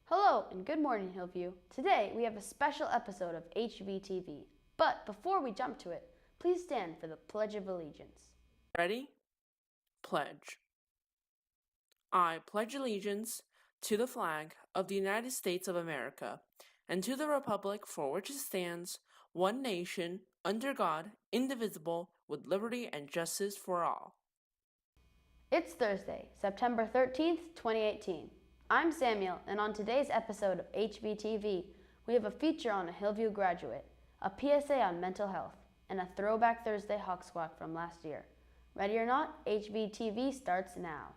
Hello and good morning, Hillview. Today we have a special episode of HVTV. But before we jump to it, please stand for the Pledge of Allegiance. Ready? Pledge. I pledge allegiance to the flag of the United States of America and to the republic for which it stands, one nation, under God, indivisible, with liberty and justice for all. It's Thursday, September 13th, 2018. I'm Samuel, and on today's episode of HVTV, we have a feature on a Hillview graduate, a PSA on mental health, and a Throwback Thursday Hawk Squawk from last year. Ready or not, HVTV starts now.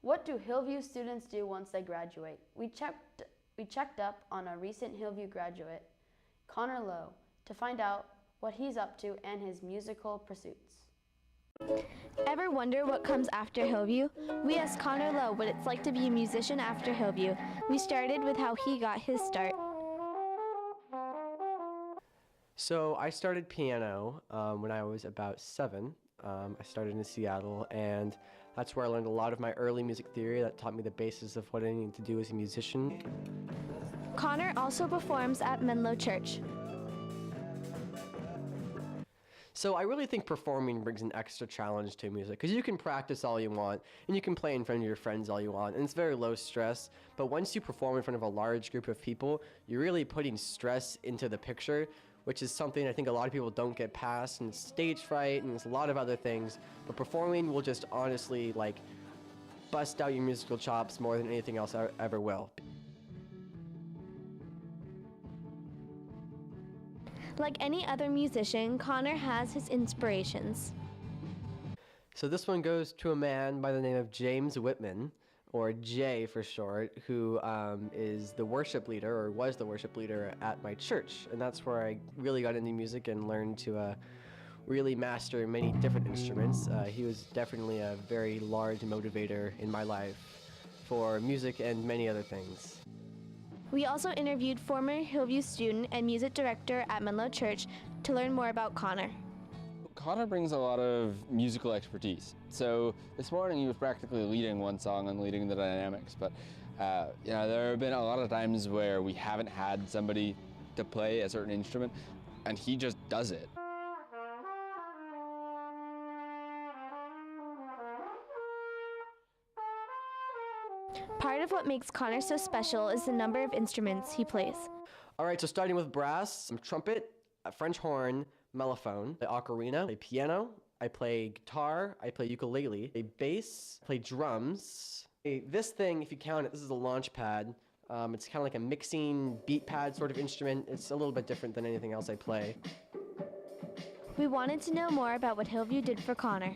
What do Hillview students do once they graduate? We checked up on a recent Hillview graduate, Connor Lowe, to find out what he's up to and his musical pursuits. Ever wonder what comes after Hillview? We asked Connor Lowe what it's like to be a musician after Hillview. We started with how he got his start. So I started piano when I was about 7. I started in Seattle, and that's where I learned a lot of my early music theory that taught me the basis of what I need to do as a musician. Connor also performs at Menlo Church. So I really think performing brings an extra challenge to music, because you can practice all you want, and you can play in front of your friends all you want, and it's very low stress. But once you perform in front of a large group of people, you're really putting stress into the picture, which is something I think a lot of people don't get past, and it's stage fright, and it's a lot of other things. But performing will just honestly, bust out your musical chops more than anything else ever will. Like any other musician, Connor has his inspirations. So this one goes to a man by the name of James Whitman, or Jay for short, who is the worship leader, or was the worship leader at my church. And that's where I really got into music and learned to really master many different instruments. He was definitely a very large motivator in my life for music and many other things. We also interviewed former Hillview student and music director at Menlo Church to learn more about Connor. Connor brings a lot of musical expertise. So this morning he was practically leading one song and leading the dynamics, but there have been a lot of times where we haven't had somebody to play a certain instrument, and he just does it. Part of what makes Connor so special is the number of instruments he plays. All right, so starting with brass, trumpet, a French horn, mellophone, the ocarina, a piano, I play guitar, I play ukulele, a bass, I play drums. This thing, if you count it, this is a launch pad. It's kind of like a mixing beat pad sort of instrument. It's a little bit different than anything else I play. We wanted to know more about what Hillview did for Connor.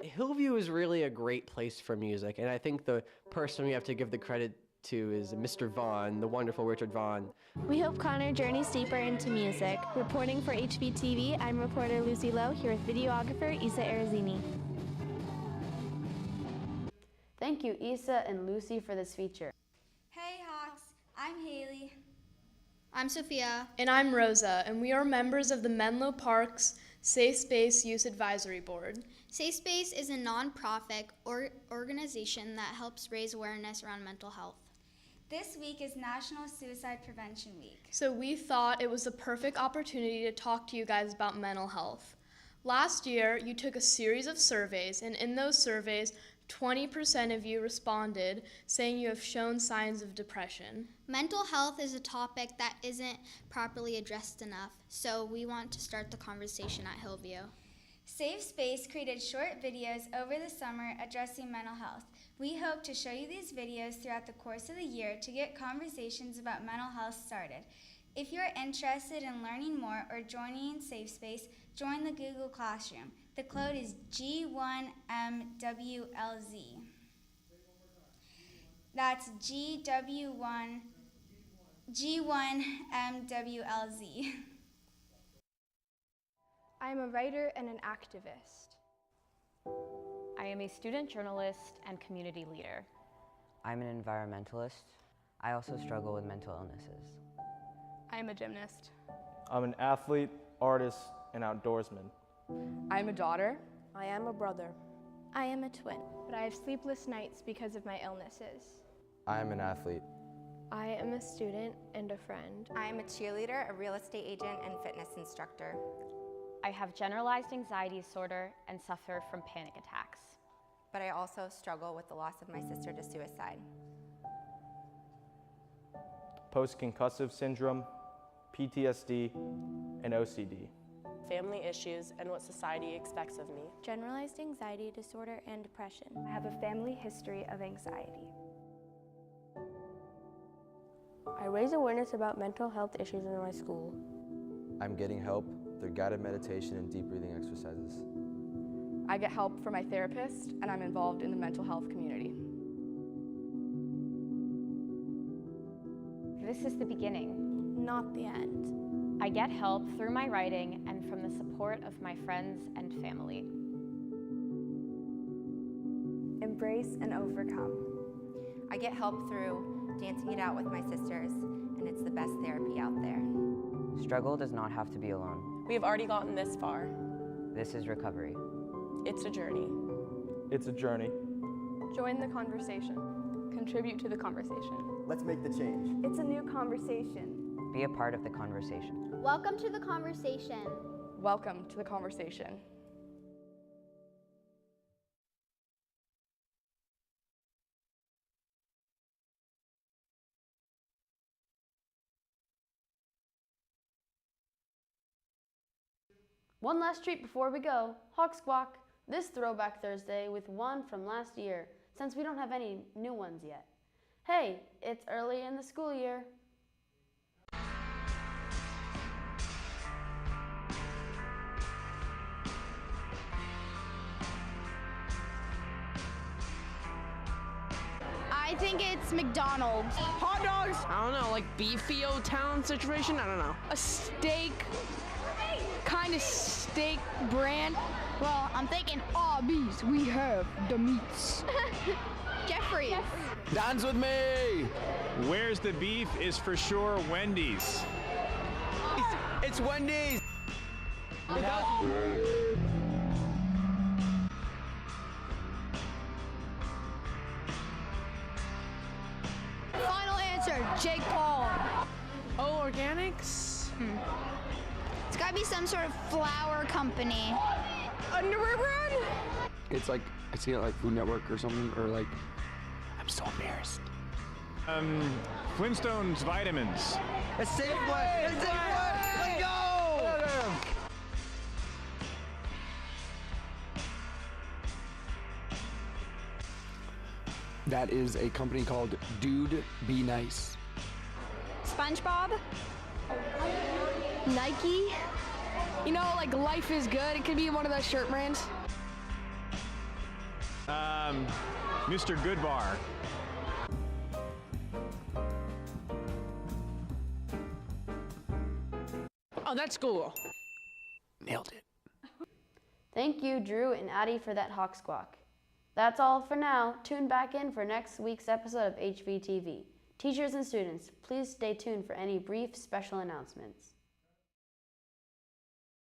Hillview is really a great place for music, and I think the person we have to give the credit to is Mr. Vaughn, the wonderful Richard Vaughn. We hope Connor journeys deeper into music. Reporting for HVTV, I'm reporter Lucy Lowe, here with videographer Isa Arizini. Thank you, Isa and Lucy, for this feature. Hey Hawks, I'm Haley. I'm Sophia. And I'm Rosa, and we are members of the Menlo Park's Safe Space Use Advisory Board. Safe Space is a non-profit organization that helps raise awareness around mental health. This week is National Suicide Prevention Week. So we thought it was the perfect opportunity to talk to you guys about mental health. Last year, you took a series of surveys, and in those surveys, 20% of you responded saying you have shown signs of depression. Mental health is a topic that isn't properly addressed enough, so we want to start the conversation at Hillview. Safe Space created short videos over the summer addressing mental health. We hope to show you these videos throughout the course of the year to get conversations about mental health started. If you're interested in learning more or joining Safe Space, join the Google Classroom. The code is G1MWLZ. That's G1MWLZ. I am a writer and an activist. I am a student journalist and community leader. I'm an environmentalist. I also struggle with mental illnesses. I am a gymnast. I'm an athlete, artist, and outdoorsman. I am a daughter. I am a brother. I am a twin. But I have sleepless nights because of my illnesses. I am an athlete. I am a student and a friend. I am a cheerleader, a real estate agent, and fitness instructor. I have generalized anxiety disorder and suffer from panic attacks. But I also struggle with the loss of my sister to suicide. Post-concussive syndrome, PTSD, and OCD. Family issues and what society expects of me. Generalized anxiety disorder and depression. I have a family history of anxiety. I raise awareness about mental health issues in my school. I'm getting help through guided meditation and deep breathing exercises. I get help from my therapist, and I'm involved in the mental health community. This is the beginning, not the end. I get help through my writing and from the support of my friends and family. Embrace and overcome. I get help through dancing it out with my sisters, and it's the best therapy out there. Struggle does not have to be alone. We have already gotten this far. This is recovery. It's a journey. It's a journey. Join the conversation. Contribute to the conversation. Let's make the change. It's a new conversation. Be a part of the conversation. Welcome to the conversation. Welcome to the conversation. One last treat before we go, Hawk Squawk, this Throwback Thursday with one from last year, since we don't have any new ones yet. Hey, it's early in the school year. I think it's McDonald's. Hot dogs? I don't know, like Beefy-O Town situation? I don't know. A steak, kind of steak brand. Well, I'm thinking Arby's. We have the meats. Jeffrey's. Dance with me! Where's the beef is for sure Wendy's. It's Wendy's! Final answer, Jake Paul. Oh, organics? It's gotta be some sort of flour company. Underwear brand? It's like, I see it like Food Network or something, or like, I'm so embarrassed. Flintstones vitamins. A safe one! A safe one! Let's go! That is a company called Dude Be Nice. SpongeBob. Nike. You know, like Life is Good. It could be one of those shirt brands. Mr. Goodbar. Oh, that's cool. Nailed it. Thank you, Drew and Addie, for that Hawk Squawk. That's all for now. Tune back in for next week's episode of HVTV. Teachers and students, please stay tuned for any brief special announcements.